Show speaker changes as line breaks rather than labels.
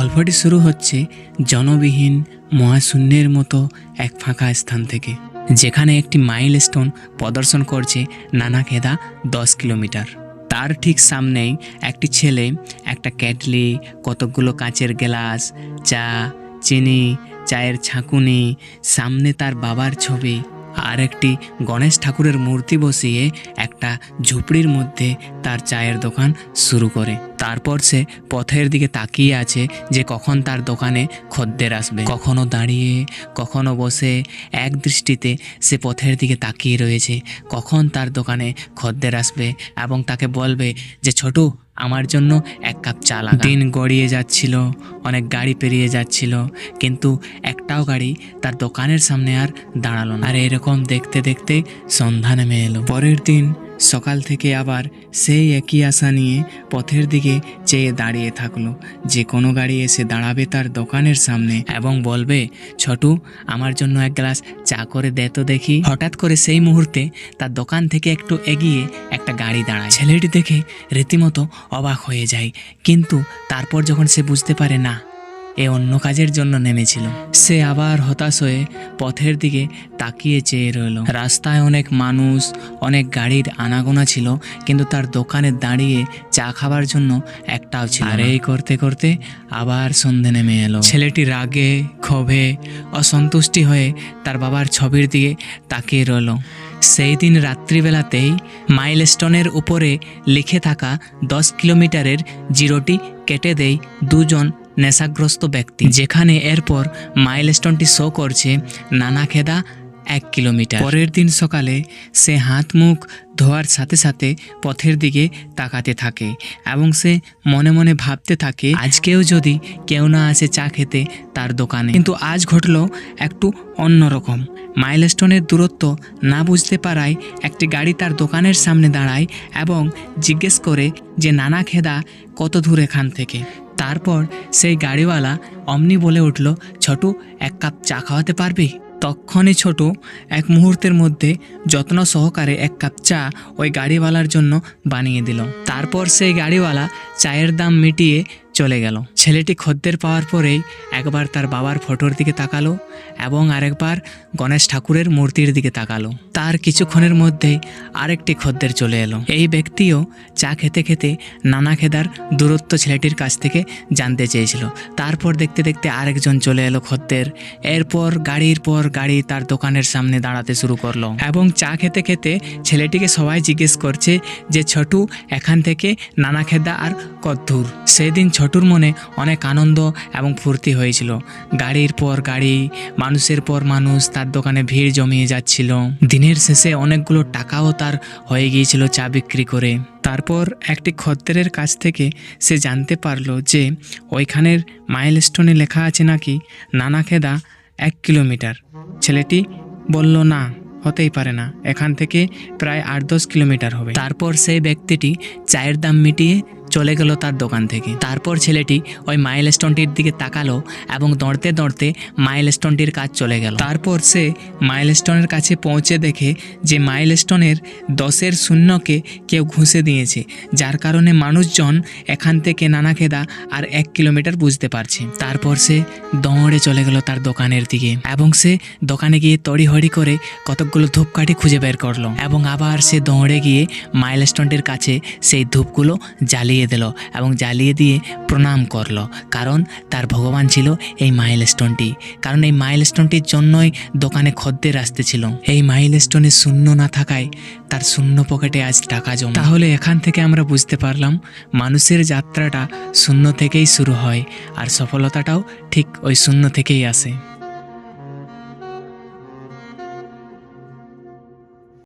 গল্পটি শুরু হচ্ছে জনবিহীন মহাশূন্যের মতো এক ফাঁকা স্থান থেকে, যেখানে একটি মাইলস্টোন প্রদর্শন করছে নানাখেদা 10 কিলোমিটার। তার ঠিক সামনেই একটি ছেলে একটা কেটলি, কতকগুলো কাঁচের গ্লাস, চা, চিনি, চায়ের ছাঁকুনি, সামনে তার বাবার ছবি আর একটি গণেশ ঠাকুরের মূর্তি বসিয়ে একটা ঝুপড়ির মধ্যে তার চায়ের দোকান শুরু করে। তারপর সে পথের দিকে তাকিয়ে আছে যে কখন তার দোকানে খদ্দের আসবে। কখনো দাঁড়িয়ে, কখনো বসে, এক দৃষ্টিতে সে পথের দিকে তাকিয়ে রয়েছে কখন তার দোকানে খদ্দের আসবে এবং তাকে বলবে যে ছোটু, আমার জন্য এক কাপ চা লাগা। দিন গড়িয়ে যাচ্ছিল, অনেক গাড়ি পেরিয়ে যাচ্ছিল, কিন্তু একটাও গাড়ি তার দোকানের সামনে আর দাঁড়ালো না। আর এরকম দেখতে দেখতে সন্ধ্যা নেমে এলো। পরের দিন সকাল থেকে আবার সেই একই আশা নিয়ে পথের দিকে চেয়ে দাঁড়িয়ে থাকলো যে কোনো গাড়ি এসে দাঁড়াবে তার দোকানের সামনে এবং বলবে, ছোটু, আমার জন্য এক গ্লাস চা করে দে তো দেখি। হঠাৎ করে সেই মুহূর্তে তার দোকান থেকে একটু এগিয়ে একটা গাড়ি দাঁড়ায়। ছেলেটি দেখে রীতিমতো অবাক হয়ে যায়, কিন্তু তারপর যখন সে বুঝতে পারে না, এ অন্য কাজের জন্য নেমেছিল, সে আবার হতাশ হয়ে পথের দিকে তাকিয়ে চেয়ে রইল। রাস্তায় অনেক মানুষ, অনেক গাড়ির আনাগোনা ছিল, কিন্তু তার দোকানে দাঁড়িয়ে চা খাবার জন্য একটাও ছিল না। আর এই করতে করতে আবার সন্ধে নেমে এলো। ছেলেটি রাগে, ক্ষোভে, অসন্তুষ্টি হয়ে তার বাবার ছবির দিকে তাকিয়ে রইল। সেই দিন রাত্রিবেলাতেই মাইলস্টোনের উপরে লিখে থাকা 10 কিলোমিটারের জিরোটি কেটে দেয় দুজন নেশাগ্রস্ত ব্যক্তি, যেখানে এরপর মাইলস্টোনটি শো করছে নানাখেদা 1 কিলোমিটার। পরের দিন সকালে সে হাত মুখ ধোয়ার সাথে সাথে পথের দিকে তাকাতে থাকে এবং সে মনে মনে ভাবতে থাকে, আজকেও যদি কেউ না আসে চা খেতে তার দোকানে। কিন্তু আজ ঘটল একটু অন্যরকম। মাইলস্টোনের দূরত্ব না বুঝতে পারায় একটি গাড়ি তার দোকানের সামনে দাঁড়ায় এবং জিজ্ঞেস করে যে নানাখেদা কত দূর এখান থেকে। তারপর সেই গাড়িওয়ালা অমনি বলে উঠল, ছোটু, এক কাপ চা খাওয়াতে পারবি? তখনই ছোট এক মুহূর্তের মধ্যে যত্ন সহকারে এক কাপ চা ওই গাড়িওয়ালার জন্য বানিয়ে দিল। তারপর সেই গাড়িওয়ালা চায়ের দাম মিটিয়ে চলে গেল। ছেলেটি খদ্দের পাওয়ার পরেই একবার তার বাবার ফটোর দিকে তাকালো এবং আরেকবার গণেশ ঠাকুরের মূর্তির দিকে তাকালো। তার কিছুক্ষণের মধ্যেই আরেকটি খদ্দের চলে এলো। এই ব্যক্তিও চা খেতে খেতে নানাখেদার দূরত্ব ছেলেটির কাছ থেকে জানতে চেয়েছিল। তারপর দেখতে দেখতে আরেকজন চলে এলো খদ্দের। এরপর গাড়ির পর গাড়ি তার দোকানের সামনে দাঁড়াতে শুরু করলো এবং চা খেতে খেতে ছেলেটিকে সবাই জিজ্ঞেস করছে যে ছোটু, এখান থেকে নানাখেদা আর কত দূর? সেদিন ছোটুর মনে অনেক আনন্দ এবং ফুর্তি হয়েছিল। গাড়ির পর গাড়ি, মানুষের পর মানুষ তার দোকানে ভিড় জমিয়ে যাচ্ছিল। দিনের শেষে অনেকগুলো টাকাও তার হয়ে গিয়েছিল চা বিক্রি করে। তারপর একটি খদ্দেরের কাছ থেকে সে জানতে পারলো যে ওইখানের মাইলস্টোনে লেখা আছে নাকি নানাখেদা 1 কিলোমিটার। ছেলেটি বলল, না, হতেই পারে না, এখান থেকে প্রায় 8-10 কিলোমিটার হবে। তারপর সেই ব্যক্তিটি চায়ের দাম মিটিয়ে চলে গেল তার দোকান থেকে। তারপর ছেলেটি ওই মাইলস্টোনটির দিকে তাকালো এবং দৌড়তে দৌড়তে মাইলস্টোনটির কাছে চলে গেল। তারপর সে মাইলস্টোনের কাছে পৌঁছে দেখে যে মাইলস্টোনের 10-এর শূন্যকে কেউ ঘুষে দিয়েছে, যার কারণে মানুষজন এখান থেকে নানাখেদা আর 1 কিলোমিটার বুঝতে পারছে। তারপর সে দৌড়ে চলে গেল তার দোকানের দিকে এবং সে দোকানে গিয়ে তড়িহড়ি করে কতকগুলো ধূপকাঠি খুঁজে বের করলো এবং আবার সে দৌড়ে গিয়ে মাইলস্টোনটির কাছে সেই ধূপগুলো জ্বালিয়ে দিল এবং জ্বালিয়ে দিয়ে প্রণাম করলো, কারণ তার ভগবান ছিল এই মাইলস্টোনটি। কারণ এই মাইলস্টোনটির জন্যই দোকানে খদ্দের আসতেছিল। এই মাইলস্টোনে শূন্য না থাকায় তার শূন্য পকেটে আজ টাকা জমা। তাহলে এখান থেকে আমরা বুঝতে পারলাম মানুষের যাত্রাটা শূন্য থেকেই শুরু হয় আর সফলতাটাও ঠিক ওই শূন্য থেকেই আসে।